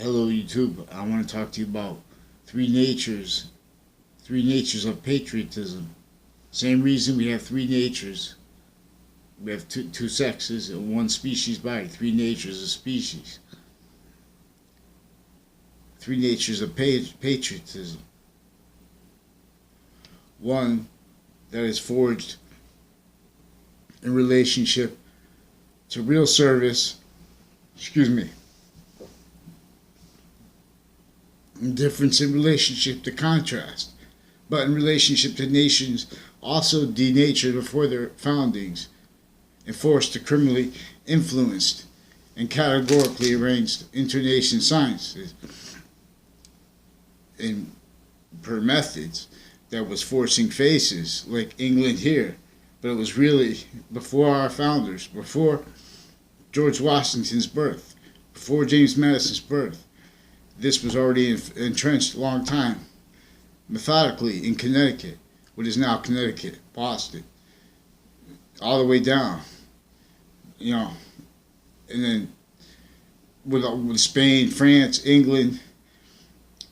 Hello YouTube, I want to talk to you about three natures of patriotism. Same reason we have three natures. We have two sexes and one species body. Three natures of species. Three natures of patriotism. One that is forged in relationship to real service, difference in relationship to contrast, but in relationship to nations also denatured before their foundings, and forced to criminally influenced and categorically arranged internation sciences in per methods that was forcing faces like England here, but it was really before our founders, before George Washington's birth, before James Madison's birth. This was already entrenched a long time, methodically in Connecticut, what is now Connecticut, Boston, all the way down, and then with Spain, France, England,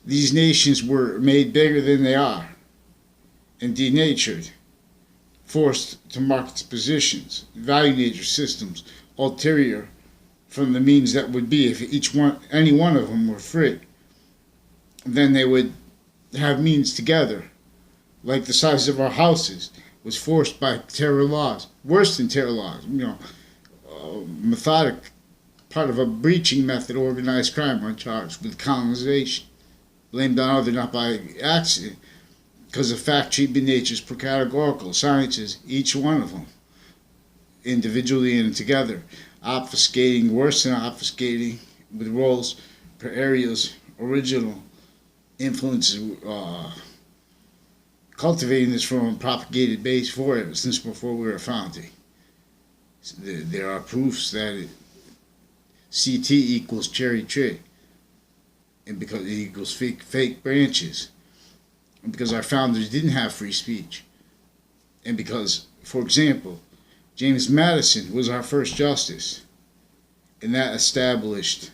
these nations were made bigger than they are and denatured, forced to mark its positions, value nature systems, ulterior from the means that would be if any one of them were free. Then they would have means together, like the size of our houses, was forced by terror laws, worse than terror laws, methodic, part of a breaching method, organized crime on charged with colonization, blamed on other, not by accident, because of fact treatment natures per categorical sciences, each one of them, individually and together, obfuscating, worse than obfuscating, with roles per areas, original influences, cultivating this from a propagated base for it since before we were founding. There are proofs that CT equals cherry tree, and because it equals fake branches, and because our founders didn't have free speech, and because, for example, James Madison was our first justice, and that established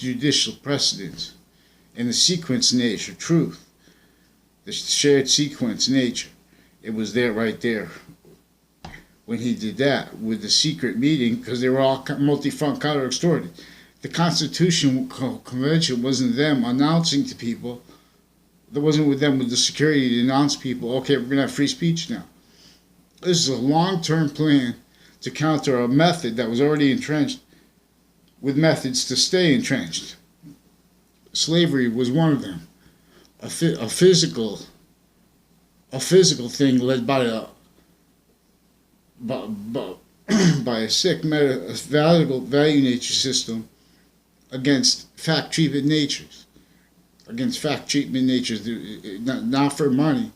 judicial precedence and the sequence nature, truth, the shared sequence nature. It was there right there when he did that with the secret meeting, because they were all multi-front counter-extorted. The Constitutional Convention wasn't them announcing to people. That wasn't with them with the security to announce people, okay, we're going to have free speech now. This is a long-term plan to counter a method that was already entrenched with methods to stay entrenched. Slavery was one of them. A physical thing led by a sick value nature system against fact treatment natures. Against fact treatment natures, not for money,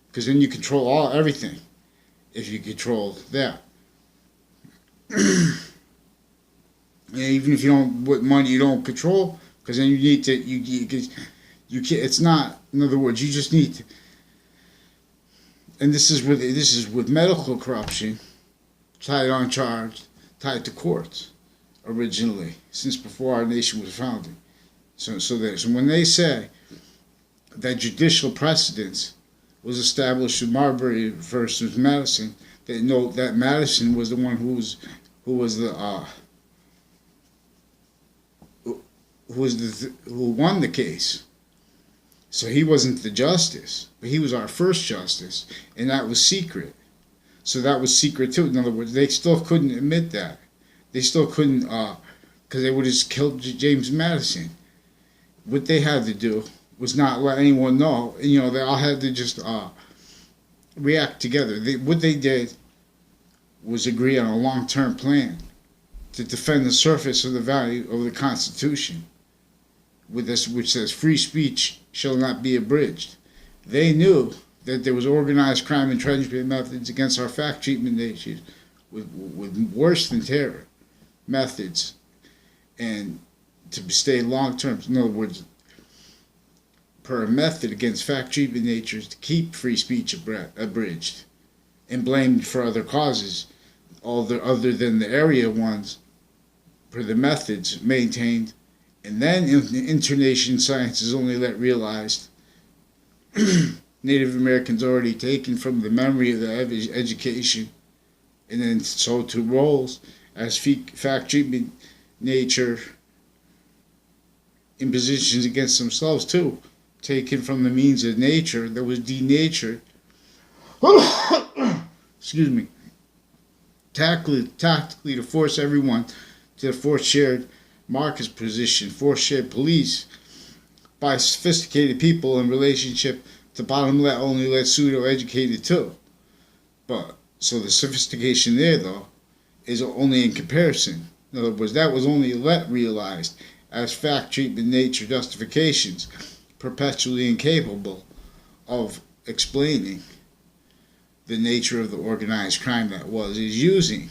because then you control everything. If you control that, and even if you don't, with money you don't control, because then you need to, you can't. It's not. In other words, you just need to. And this is with medical corruption, tied on charge, tied to courts, originally, since before our nation was founded. So when they say that judicial precedence was established with Marbury versus Madison, they know that Madison was the one who won the case. So he wasn't the justice, but he was our first justice, and that was secret. So that was secret too. In other words, they still couldn't admit that. They still couldn't, because they would have just killed James Madison. What they had to do was not let anyone know. They all had to just react together. What they did was agree on a long-term plan to defend the surface of the value of the Constitution, with this, which says free speech shall not be abridged. They knew that there was organized crime and entrenchment methods against our fact treatment nations with worse than terror methods, and to stay long term. In other words, per method against fact treatment natures to keep free speech abridged and blamed for other causes, other than the area ones, per the methods maintained, and then internation science is only let realized. Native Americans already taken from the memory of the education, and then so to roles as fact treatment nature impositions against themselves too, taken from the means of nature that was denatured. Excuse me. Tactically to force everyone to the forced shared Marcus position, forced shared police by sophisticated people in relationship to bottom let only let pseudo educated too. But so the sophistication there though is only in comparison. In other words, that was only let realized as fact treatment nature justifications, perpetually incapable of explaining the nature of the organized crime that is using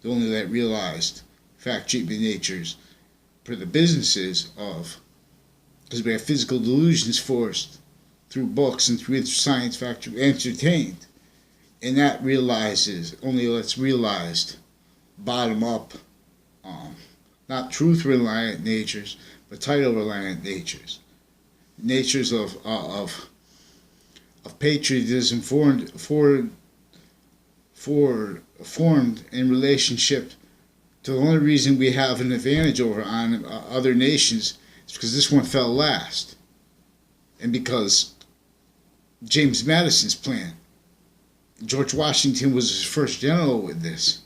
the only let realized fact treatment natures for the businesses of, because we have physical delusions forced through books and through science factory entertained, and that realizes only lets realized bottom up, not truth reliant natures but title reliant natures of patriotism formed in relationship to the only reason we have an advantage over on other nations is because this one fell last, and because James Madison's plan. George Washington was his first general with this.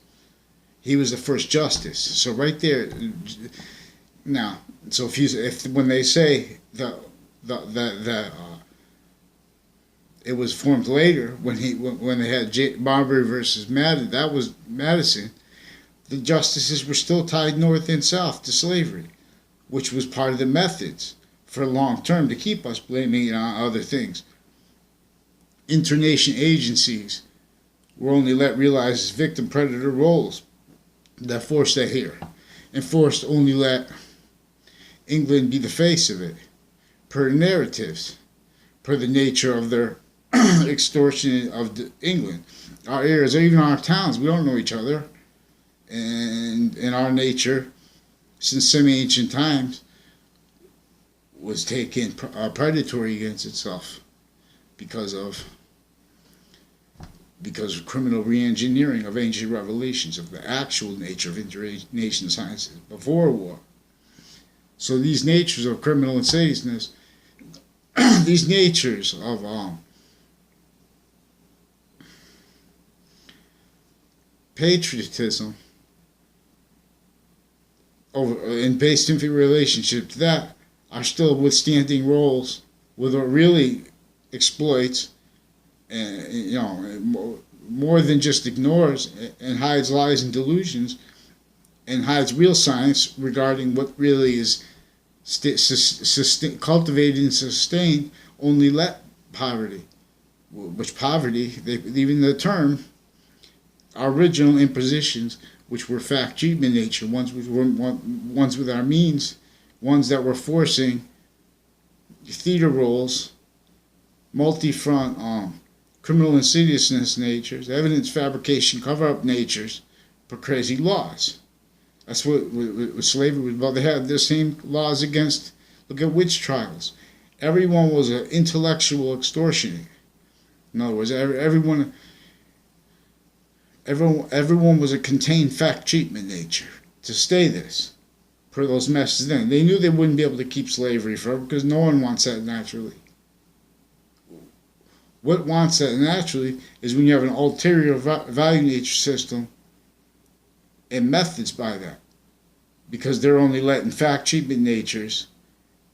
He was the first justice. So right there, now, so if when they say that it was formed later when they had Marbury versus Madison, that was Madison. The justices were still tied north and south to slavery, which was part of the methods for long term to keep us blaming it on other things. Internation agencies were only let realize as victim predator roles that forced that here, and forced only let England be the face of it, per narratives, per the nature of their extortion of England. Our areas, or even our towns, we don't know each other, and in our nature, since semi-ancient times, was taken predatory against itself because of criminal re-engineering of ancient revelations of the actual nature of internation sciences before war. So these natures of criminal insidiousness, these natures of patriotism, and based in relationship to that, are still withstanding roles with what really exploits, and more than just ignores and hides lies and delusions, and hides real science regarding what really is cultivated and sustained. Only let poverty, which poverty, even the term, our original impositions, which were fact treatment nature, ones with our means, ones that were forcing theater roles, multi-front criminal insidiousness natures, evidence fabrication, cover-up natures, for crazy laws. That's what slavery was about. They had the same laws against, look at witch trials. Everyone was an intellectual extortioner. In other words, everyone was a contained fact treatment nature to stay this, per those messages then. They knew they wouldn't be able to keep slavery forever because no one wants that naturally. What wants that naturally is when you have an ulterior value nature system and methods by that, because they're only letting fact treatment natures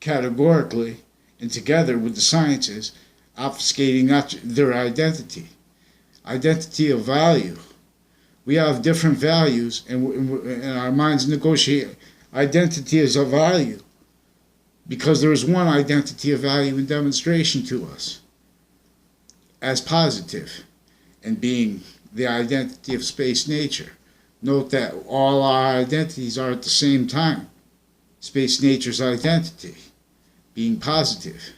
categorically and together with the sciences obfuscating not their identity of value. We have different values, and our minds negotiate identity as a value because there is one identity of value in demonstration to us as positive, and being the identity of space nature. Note that all our identities are at the same time. Space nature's identity, being positive,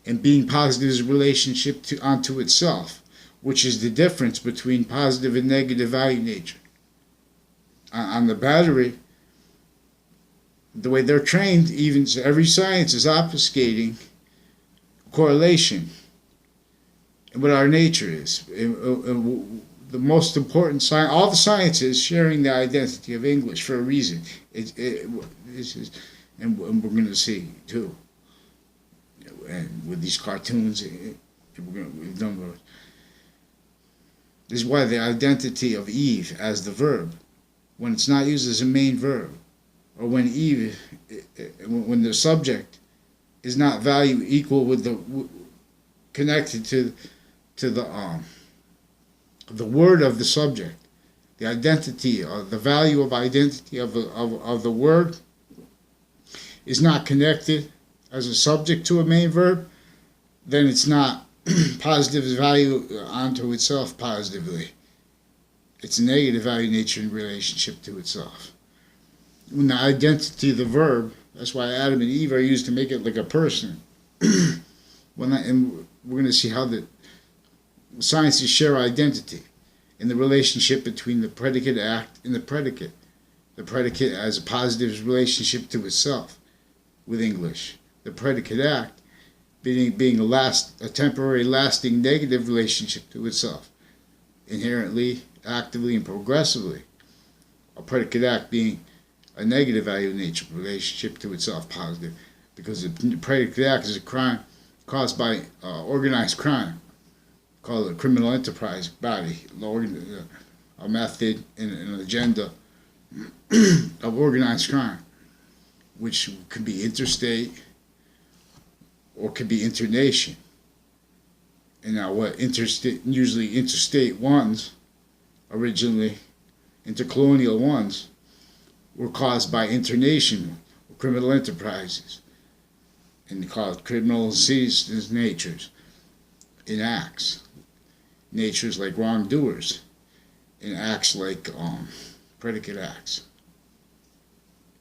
and being positive is a relationship onto itself, which is the difference between positive and negative value nature. On the battery, the way they're trained, even every science is obfuscating correlation and what our nature is. The most important science, all the sciences sharing the identity of English for a reason. This is, and we're going to see too, and with these cartoons, we've done those. This is why the identity of Eve as the verb, when it's not used as a main verb, or when Eve, when the subject is not value equal with the connected to the word of the subject, the identity or the value of identity of the word is not connected as a subject to a main verb, then it's not positive value onto itself positively. It's a negative value nature in relationship to itself. When the identity of the verb, that's why Adam and Eve are used to make it like a person. And we're going to see how the sciences share identity in the relationship between the predicate act and the predicate. The predicate as a positive relationship to itself with English. The predicate act being a temporary, lasting negative relationship to itself, inherently, actively, and progressively. A predicate act being a negative value nature relationship to itself, positive, because the predicate act is a crime caused by organized crime, called a criminal enterprise body, a method and an agenda of organized crime, which could be interstate or could be internation. And now what usually interstate ones, originally intercolonial ones, were caused by internation or criminal enterprises, and called criminal seized natures in acts. Natures like wrongdoers, in acts like predicate acts.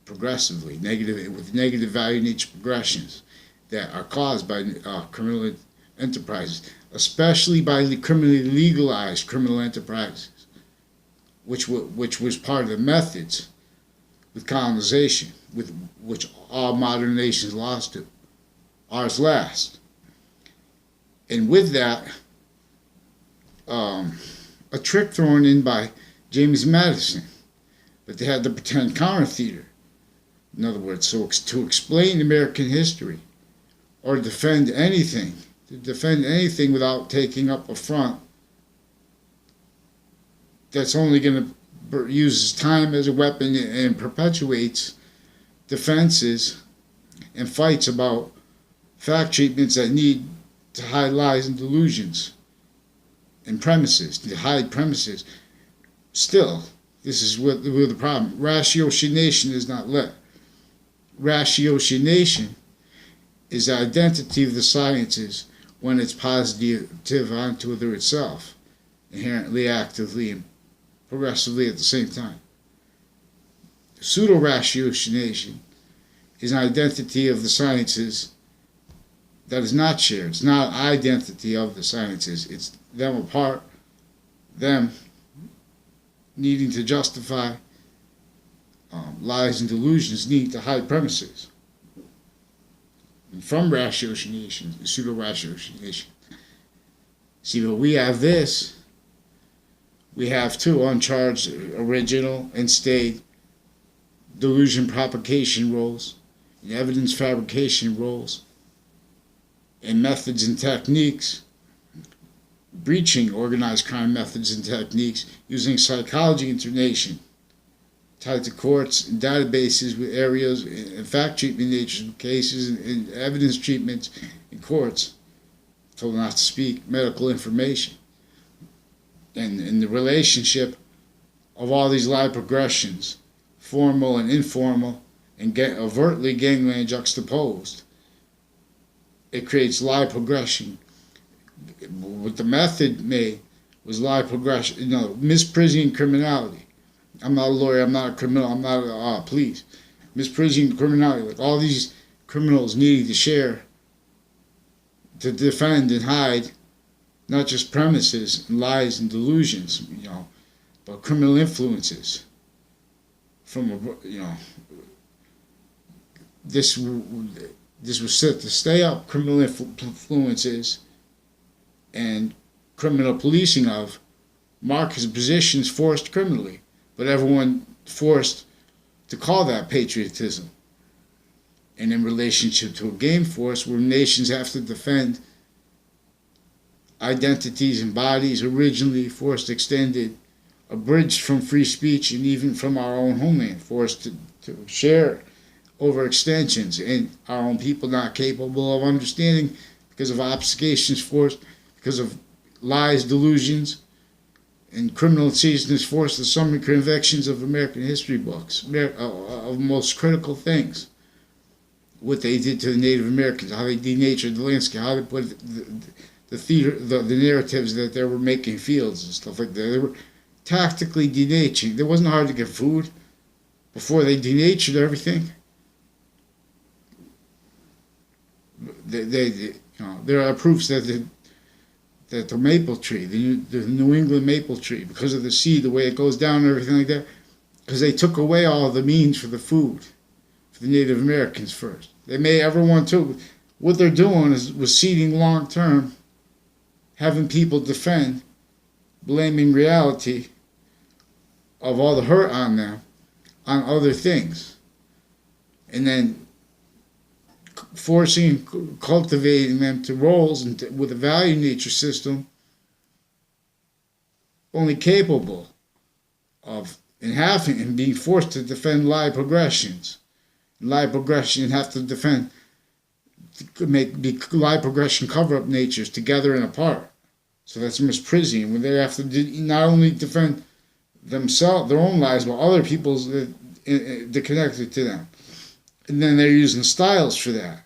Progressively, with negative value nature progressions that are caused by criminal enterprises, especially by the criminally legalized criminal enterprises, which was part of the methods with colonization, with which all modern nations lost to. Ours last. And with that, a trick thrown in by James Madison, but they had the pretend counter theater. In other words, so to explain American history, or defend anything without taking up a front that's only going to use time as a weapon and perpetuates defenses and fights about fact treatments that need to hide lies and delusions and premises, to hide premises. Still, this is where the problem. Ratiocination is not let. Ratiocination is the identity of the sciences when it's positive onto itself, inherently, actively, and progressively at the same time. Pseudo-ratiocination is an identity of the sciences that is not shared. It's not identity of the sciences. It's them apart, them needing to justify lies and delusions, needing to hide premises. And from ratiocination, pseudo-ratiocination. See, but we have this. We have two uncharged, original, and stayed delusion propagation roles, and evidence fabrication roles, and methods and techniques, breaching organized crime methods and techniques using psychology internation, tied to courts and databases with areas and fact treatment natures of cases and evidence treatments in courts, told not to speak, medical information. And in the relationship of all these lie progressions, formal and informal, and overtly gangland juxtaposed, it creates lie progression. What the method made was lie progression, misprising criminality. I'm not a lawyer, I'm not a criminal, I'm not a police. Misprising criminality, like all these criminals needing to share, to defend and hide, not just premises and lies and delusions, but criminal influences from, this was set to stay up criminal influences and criminal policing of Marcus' positions forced criminally, but everyone forced to call that patriotism. And in relationship to a game force where nations have to defend identities and bodies originally forced extended, abridged from free speech and even from our own homeland, forced to share overextensions and our own people not capable of understanding because of obfuscations forced, because of lies, delusions, and criminal seasons forced the summary convictions of American history books, of most critical things. What they did to the Native Americans, how they denatured the landscape, how they put the theater, the narratives that they were making fields and stuff like that. They were tactically denaturing. It wasn't hard to get food before they denatured everything. There are proofs that the maple tree, the New England maple tree, because of the seed, the way it goes down and everything like that, because they took away all the means for the food for the Native Americans first. They may everyone too. What they're doing was seeding long term, having people defend, blaming reality of all the hurt on them on other things, and then forcing, cultivating them to roles and with a value nature system only capable of and being forced to defend lie progressions. Lie progression have to defend, be lie progression cover-up natures together and apart. So that's misprision, when they have to not only defend themselves, their own lives, but other people's that connected to them. And then they're using styles for that.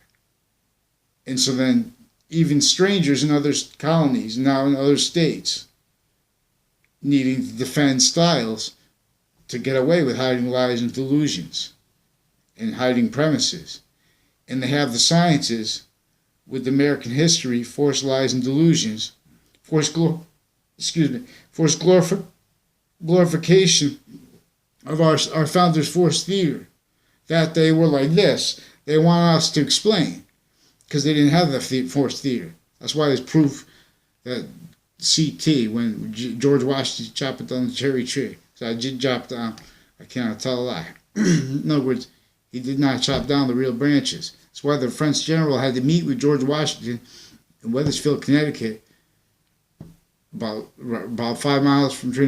And so then even strangers in other colonies, now in other states, needing to defend styles to get away with hiding lies and delusions and hiding premises. And they have the sciences with American history, forced lies and delusions, forced glorification of our founders' forced theater, that they were like this. They want us to explain, because they didn't have the forced theater. That's why there's proof that CT, when George Washington chopped down the cherry tree, so I did chop down, I cannot tell a lie. In other words, he did not chop down the real branches. That's why the French general had to meet with George Washington in Wethersfield, Connecticut, about 5 miles from Trinity.